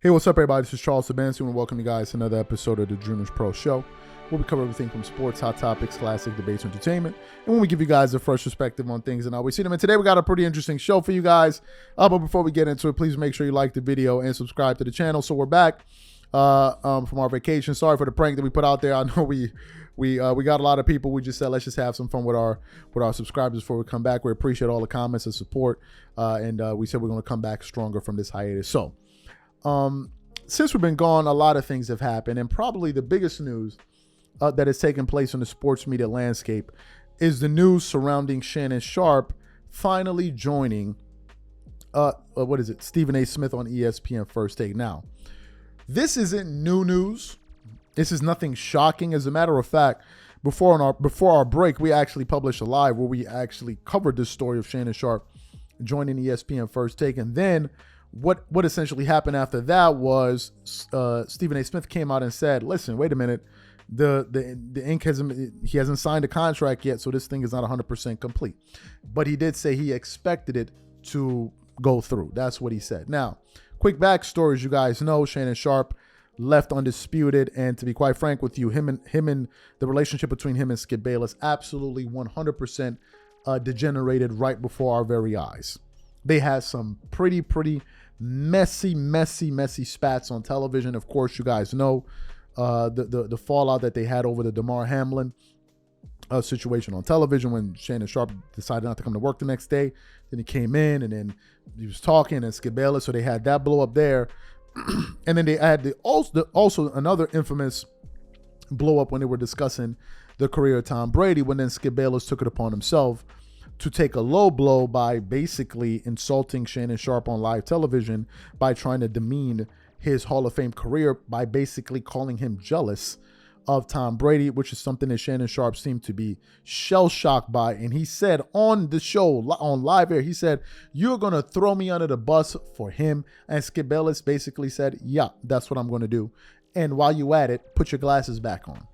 Hey, what's up, everybody? This is Charles Sabansi, and welcome you guys to another episode of the Dreamerspro Show, where we cover everything from sports, hot topics, classic debates, entertainment, and when we give you guys a fresh perspective on things and how we see them. And today we got a pretty interesting show for you guys. But before we get into it, please make sure you like the video and subscribe to the channel. So we're back from our vacation. Sorry for the prank that we put out there. I know we got a lot of people. We just said let's just have some fun with our subscribers before we come back. We appreciate all the comments and support, and we said we're going to come back stronger from this hiatus. So. Since we've been gone, a lot of things have happened, and probably the biggest news that has taken place in the sports media landscape is the news surrounding Shannon Sharpe finally joining Stephen A. Smith on ESPN First Take. Now, this isn't new news. This is nothing shocking. As a matter of fact, before our break, we actually published a live where we actually covered this story of Shannon Sharpe joining ESPN First Take, and then what essentially happened after that was Stephen A. Smith came out and said, listen, wait a minute, the ink hasn't signed a contract yet, so this thing is not 100% complete. But he did say he expected it to go through. That's what he said. Now, quick backstory, as you guys know, Shannon Sharpe left undisputed, and to be quite frank with you, him and the relationship between him and Skip Bayless absolutely 100% degenerated right before our very eyes. They had some pretty messy spats on television. Of course, you guys know the fallout that they had over the Damar Hamlin situation on television when Shannon Sharpe decided not to come to work the next day. Then he came in and then he was talking and Skip Bayless, so they had that blow up there. And then they had also another infamous blow up when they were discussing the career of Tom Brady, when then Skip Bayless took it upon himself to take a low blow by basically insulting Shannon Sharpe on live television by trying to demean his Hall of Fame career by basically calling him jealous of Tom Brady, which is something that Shannon Sharpe seemed to be shell-shocked by. And he said on the show, on live air, he said, "You're going to throw me under the bus for him." And Skip Bayless basically said, "Yeah, that's what I'm going to do. And while you at it, put your glasses back on."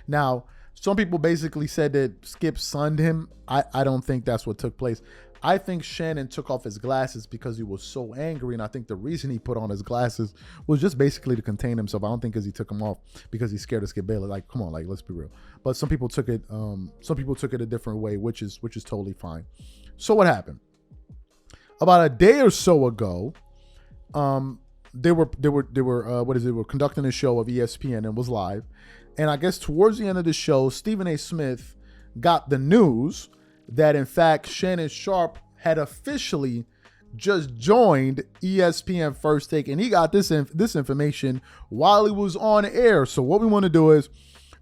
Now, some people basically said that Skip sunned him. I don't think that's what took place. I think Shannon took off his glasses because he was so angry, and I think the reason he put on his glasses was just basically to contain himself. I don't think because he took them off because he's scared of Skip Bayless. Like, come on, like, let's be real. But some people took it a different way, which is totally fine. So what happened? About a day or so ago, they were conducting a show of ESPN and was live. And I guess towards the end of the show, Stephen A. Smith got the news that, in fact, Shannon Sharpe had officially just joined ESPN First Take. And he got this information while he was on air. So what we want to do is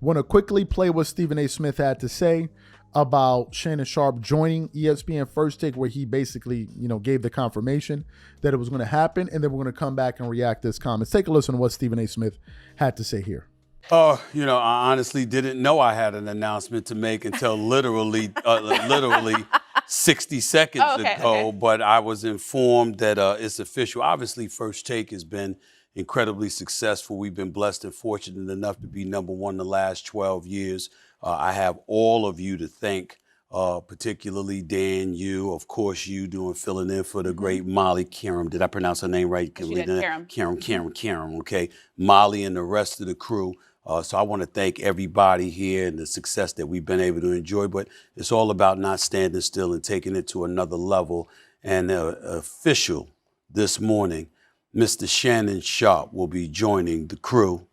want to quickly play what Stephen A. Smith had to say about Shannon Sharpe joining ESPN First Take, where he basically, gave the confirmation that it was going to happen. And then we're going to come back and react to his comments. Take a listen to what Stephen A. Smith had to say here. I honestly didn't know I had an announcement to make until literally 60 seconds ago. But I was informed that it's official. Obviously, First Take has been incredibly successful. We've been blessed and fortunate enough to be #1 the last 12 years. I have all of you to thank, particularly Dan, you, of course, you filling in for the great Molly Karam. Did I pronounce her name right? Karam. Okay. Molly and the rest of the crew. So I want to thank everybody here and the success that we've been able to enjoy. But it's all about not standing still and taking it to another level. And official this morning, Mr. Shannon Sharpe will be joining the crew.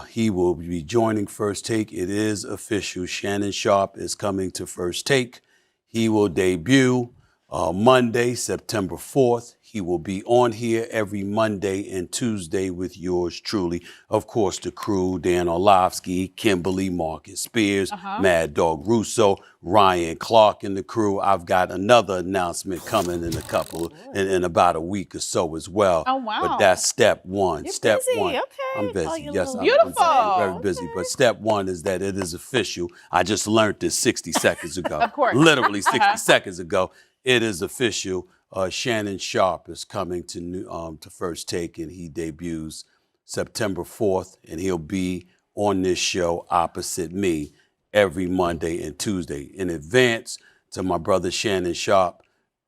He will be joining First Take. It is official. Shannon Sharpe is coming to First Take. He will debut Monday, September 4th. He will be on here every Monday and Tuesday with yours truly. Of course, the crew, Dan Orlovsky, Kimberly, Marcus Spears, Mad Dog Russo, Ryan Clark and the crew. I've got another announcement coming in about a week or so as well. Oh, wow. But that's step one. You're step busy. one. Okay. I'm busy. Yes, Beautiful. I'm very busy. But step one is that it is official. I just learned this 60 seconds ago. Of course. Literally 60 seconds ago. It is official. Shannon Sharpe is coming to First Take, and he debuts September 4th, and he'll be on this show opposite me every Monday and Tuesday. In advance to my brother Shannon Sharpe,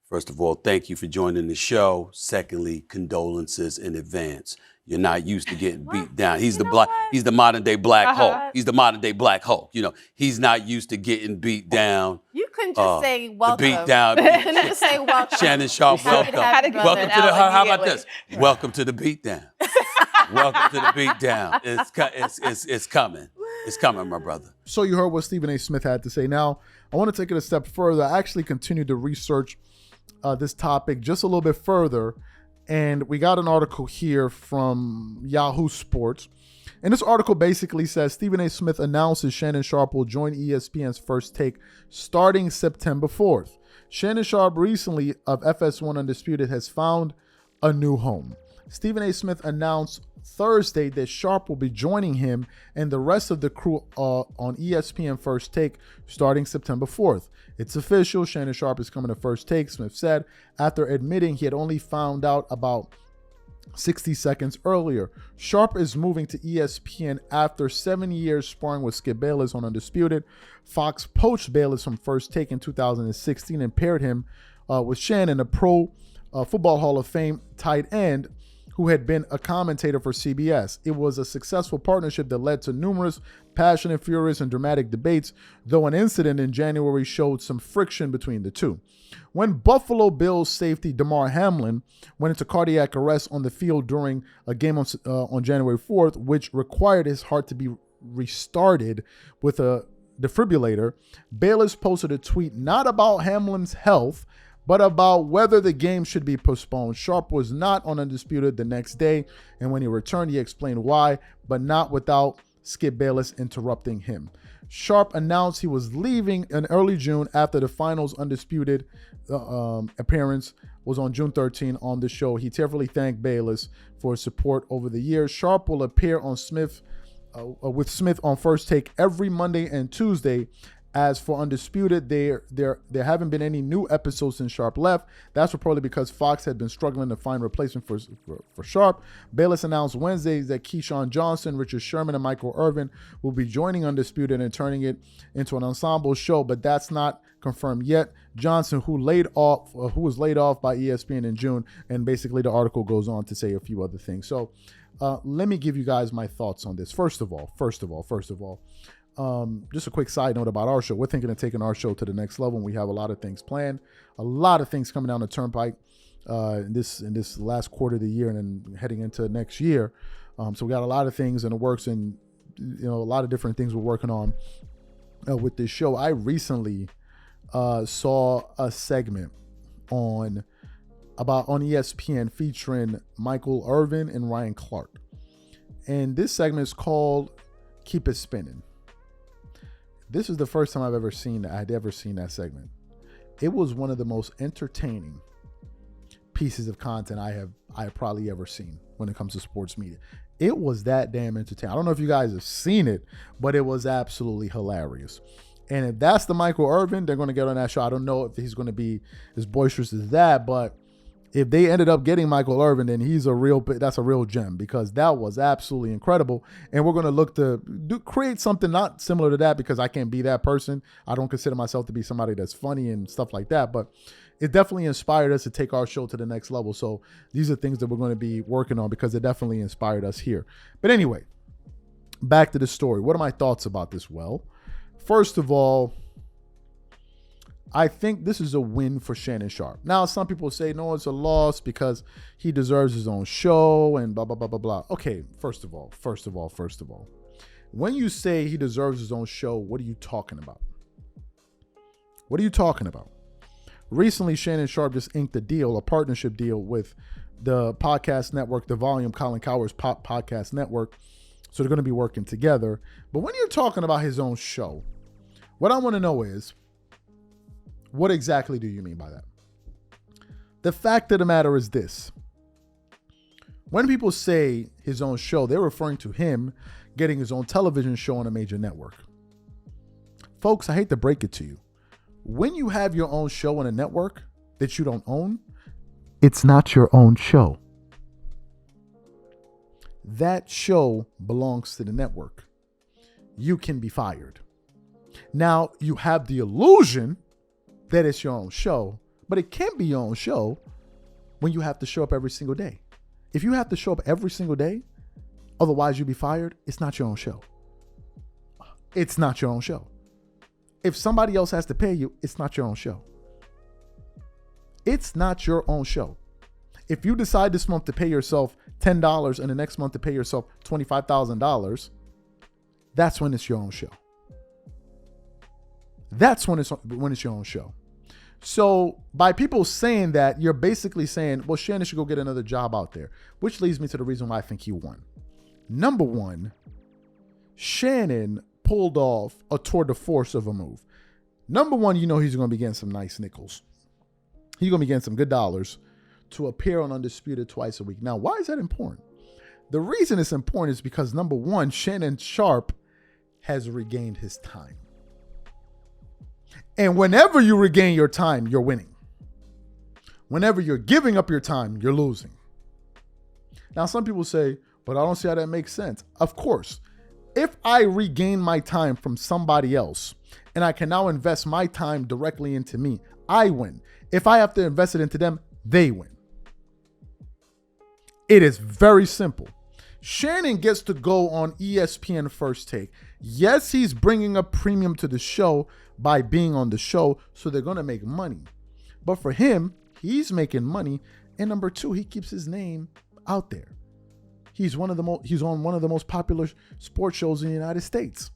First of all, thank you for joining the show. Secondly, condolences in advance. You're not used to getting beat down. He's he's the modern day Black Hulk. He's the modern day Black Hulk. You know, he's not used to getting beat down. You couldn't just say welcome. The beat down. You couldn't just say welcome. Shannon Sharpe, welcome. Welcome to the, how about this? Welcome to the beat down. Welcome to the beat down. It's coming. It's coming, my brother. So you heard what Stephen A. Smith had to say. Now, I want to take it a step further. I actually continued to research this topic just a little bit further, and we got an article here from Yahoo Sports. And this article basically says Stephen A. Smith announces Shannon Sharpe will join ESPN's First Take starting September 4th. Shannon Sharpe, recently of FS1 Undisputed, has found a new home. Stephen A. Smith announced Thursday that Sharpe will be joining him and the rest of the crew on ESPN First Take starting September 4th. It's official. Shannon Sharpe is coming to First Take, Smith said, after admitting he had only found out about 60 seconds earlier. Sharpe is moving to ESPN after 7 years sparring with Skip Bayless on Undisputed. Fox poached Bayless from First Take in 2016 and paired him with Shannon, a Pro Football Hall of Fame tight end who had been a commentator for CBS. It was a successful partnership that led to numerous passionate, furious, and dramatic debates, though an incident in January showed some friction between the two. When Buffalo Bills safety Damar Hamlin went into cardiac arrest on the field during a game on January 4th, which required his heart to be restarted with a defibrillator, Bayless posted a tweet not about Hamlin's health, but about whether the game should be postponed. Sharpe was not on Undisputed the next day, and when he returned, he explained why, but not without Skip Bayless interrupting him. Sharpe announced he was leaving in early June after the finals Undisputed appearance was on June 13 on the show. He tearfully thanked Bayless for his support over the years. Sharpe will appear on with Smith on First Take every Monday and Tuesday. As for Undisputed, there haven't been any new episodes since Sharpe left. That's reportedly because Fox had been struggling to find replacement for Sharpe. Bayless announced Wednesday that Keyshawn Johnson, Richard Sherman, and Michael Irvin will be joining Undisputed and turning it into an ensemble show, but that's not confirmed yet. Johnson, who was laid off by ESPN in June, and basically the article goes on to say a few other things. So let me give you guys my thoughts on this. First of all, just a quick side note about our show. We're thinking of taking our show to the next level, and we have a lot of things planned, a lot of things coming down the turnpike in this last quarter of the year and then heading into next year. So we got a lot of things in the works, and a lot of different things we're working on with this show. I recently saw a segment on ESPN featuring Michael Irvin and Ryan Clark, and this segment is called "Keep It Spinning." This is the first time I'd ever seen that segment. It was one of the most entertaining pieces of content I have probably ever seen when it comes to sports media. It was that damn entertaining. I don't know if you guys have seen it, but it was absolutely hilarious. And if that's the Michael Irvin, they're going to get on that show. I don't know if he's going to be as boisterous as that, but if they ended up getting Michael Irvin, then that's a real gem, because that was absolutely incredible. And we're going to look to create something not similar to that, because I can't be that person. I don't consider myself to be somebody that's funny and stuff like that, but it definitely inspired us to take our show to the next level. So these are things that we're going to be working on, because it definitely inspired us here. But anyway, back to the story. What are my thoughts about this? Well, first of all, I think this is a win for Shannon Sharpe. Now, some people say, no, it's a loss because he deserves his own show and blah, blah, blah, blah, blah. Okay, first of all, when you say he deserves his own show, what are you talking about? What are you talking about? Recently, Shannon Sharpe just inked a partnership deal with the podcast network, The Volume, Colin Cowherd's podcast network. So they're going to be working together. But when you're talking about his own show, what I want to know is, what exactly do you mean by that? The fact of the matter is this. When people say his own show, they're referring to him getting his own television show on a major network. Folks, I hate to break it to you. When you have your own show on a network that you don't own, it's not your own show. That show belongs to the network. You can be fired. Now, you have the illusion that it's your own show, But it can be your own show when you have to show up every single day. If you have to show up every single day, otherwise you'll be fired, it's not your own show. It's not your own show. If somebody else has to pay you, it's not your own show. It's not your own show. If you decide this month to pay yourself $10 and the next month to pay yourself $25,000, that's when it's your own show. That's when it's your own show. So by people saying that, you're basically saying, well, Shannon should go get another job out there, which leads me to the reason why I think he won. Number one, Shannon pulled off a tour de force of a move. Number one, he's going to be getting some nice nickels. He's going to be getting some good dollars to appear on Undisputed twice a week. Now, why is that important? The reason it's important is because, number one, Shannon Sharpe has regained his time. And whenever you regain your time, you're winning. Whenever you're giving up your time, you're losing. Now, some people say, but I don't see how that makes sense. Of course, if I regain my time from somebody else and I can now invest my time directly into me, I win. If I have to invest it into them, they win. It is very simple. Shannon gets to go on ESPN First Take. Yes, he's bringing a premium to the show by being on the show, so they're going to make money. But for him, he's making money. And number two, he keeps his name out there. He's on one of the most popular sports shows in the United States.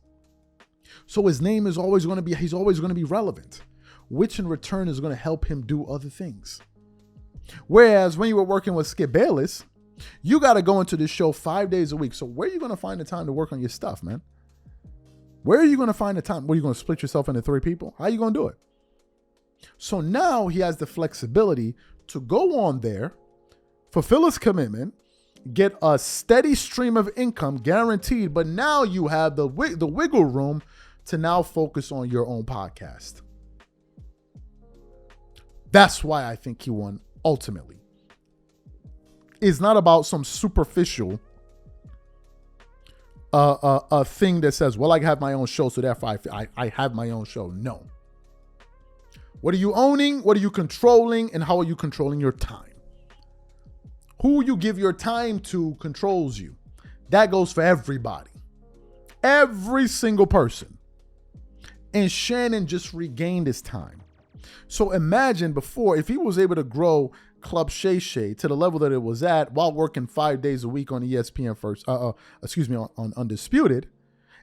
So his name is always going to be, he's always going to be relevant, which in return is going to help him do other things. Whereas when you were working with Skip Bayless, you got to go into this show 5 days a week. So where are you going to find the time to work on your stuff, man? Where are you going to find the time? What, are you going to split yourself into 3 people? How are you going to do it? So now he has the flexibility to go on there, fulfill his commitment, get a steady stream of income guaranteed, but now you have the wiggle room to now focus on your own podcast. That's why I think he won ultimately. It's not about some superficial a thing that says, well, I have my own show, so therefore I have my own show. No. What are you owning? What are you controlling? And how are you controlling your time? Who you give your time to controls you. That goes for everybody. Every single person. And Shannon just regained his time. So imagine before, if he was able to grow Club Shay Shay to the level that it was at while working 5 days a week on ESPN on Undisputed,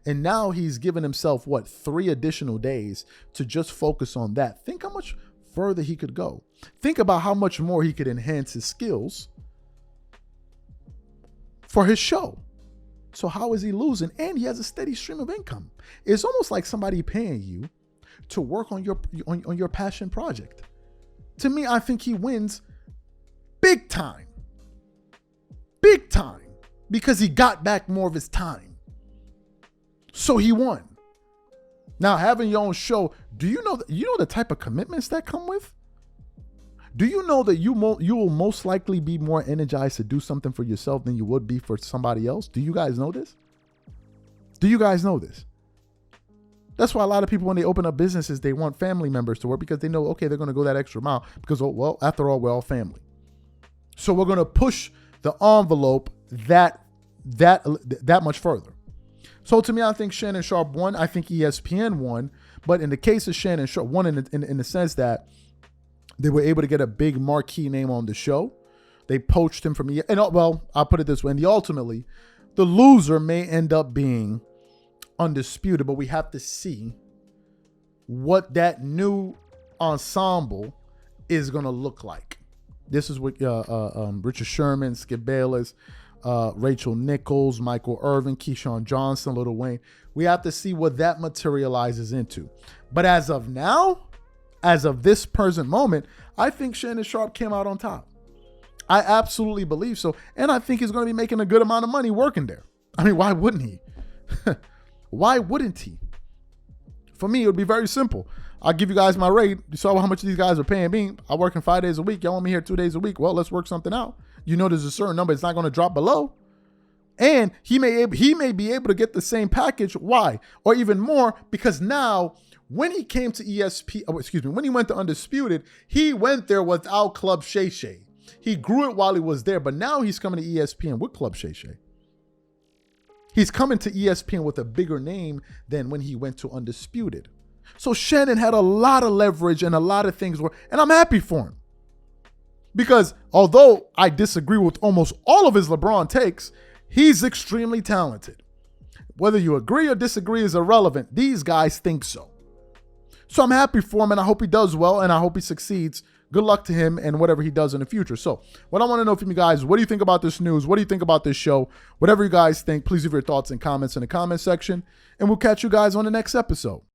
and now he's given himself 3 additional days to just focus on that. Think how much further he could go. Think about how much more he could enhance his skills for his show. So how is he losing? And he has a steady stream of income. It's almost like somebody paying you to work on your passion project. To me, I think he wins big time, because he got back more of his time. So he won. Now, having your own show, do you know the type of commitments that come with? Do you know that you will most likely be more energized to do something for yourself than you would be for somebody else? Do you guys know this? That's why a lot of people, when they open up businesses, they want family members to work because they know, okay, they're going to go that extra mile because, well, after all, we're all family. So we're going to push the envelope that much further. So to me, I think Shannon Sharpe won. I think ESPN won. But in the case of Shannon Sharpe, won in the sense that they were able to get a big marquee name on the show. They poached him from I'll put it this way. And ultimately, the loser may end up being Undisputed, but we have to see what that new ensemble is going to look like. This is with Richard Sherman, Skip Bayless, Rachel Nichols, Michael Irvin, Keyshawn Johnson, Lil Wayne. We have to see what that materializes into. But as of now, as of this present moment, I think Shannon Sharpe came out on top. I absolutely believe so. And I think he's going to be making a good amount of money working there. I mean, why wouldn't he? Why wouldn't he? For me, it would be very simple. I'll give you guys my rate. You saw how much these guys are paying me. I work in 5 days a week. Y'all want me here 2 days a week. Well, let's work something out. You know there's a certain number. It's not going to drop below. And he may be able to get the same package. Why? Or even more, because now when he came to when he went to Undisputed, he went there without Club Shay Shay. He grew it while he was there, but now he's coming to ESPN with Club Shay Shay. He's coming to ESPN with a bigger name than when he went to Undisputed. So Shannon had a lot of leverage and a lot of things and I'm happy for him. Because although I disagree with almost all of his LeBron takes, he's extremely talented. Whether you agree or disagree is irrelevant. These guys think so. So I'm happy for him, and I hope he does well, and I hope he succeeds. Good luck to him and whatever he does in the future. So what I want to know from you guys, what do you think about this news? What do you think about this show? Whatever you guys think, please leave your thoughts and comments in the comment section, and we'll catch you guys on the next episode.